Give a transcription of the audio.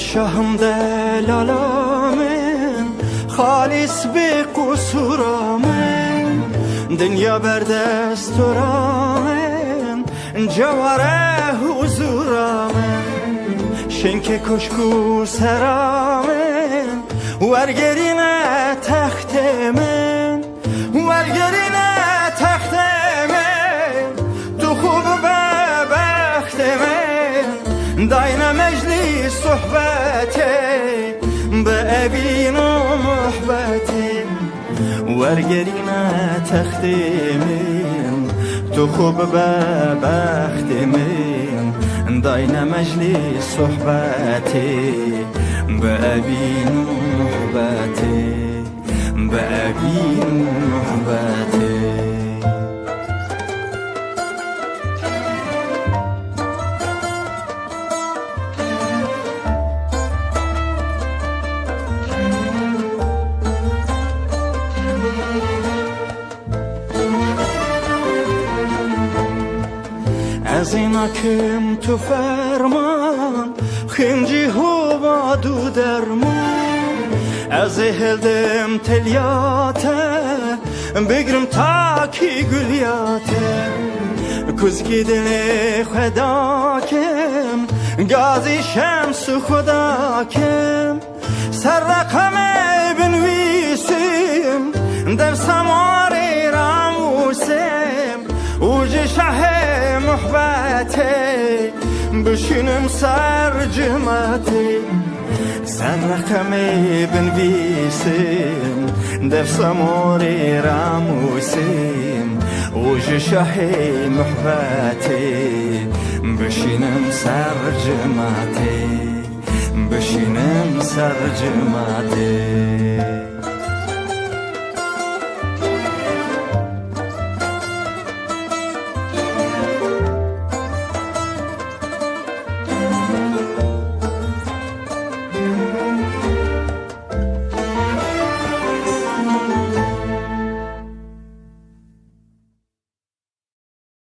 شهم دلالامن خالص به قصورامن دنیا بردستورامن جواره حضورامن شنک کشکو سرامن ورگرینه تخت من ورگرینه تخت من تو خوب به بخت من داینه مجلس صحبته به اوین و محبته ورگرینه تخت من تو خوب به بخت من داینه مجلس صحبته به اوین و محبته به اوین و محبته از اینا کم تو فرمان خنجی هو با دو درمان از هلدم تلیاته بگرم تا کی گلیاته کزگی دل خدا کم گازی شمس خدا کم سر رقم بنویسیم در سمار راموسیم اوج شه محبته بشینم سر جمعته سر رقم بنویسیم در سمار راموسیم اوج شه محبته بشینم سر جمعته بشینم سر جمعته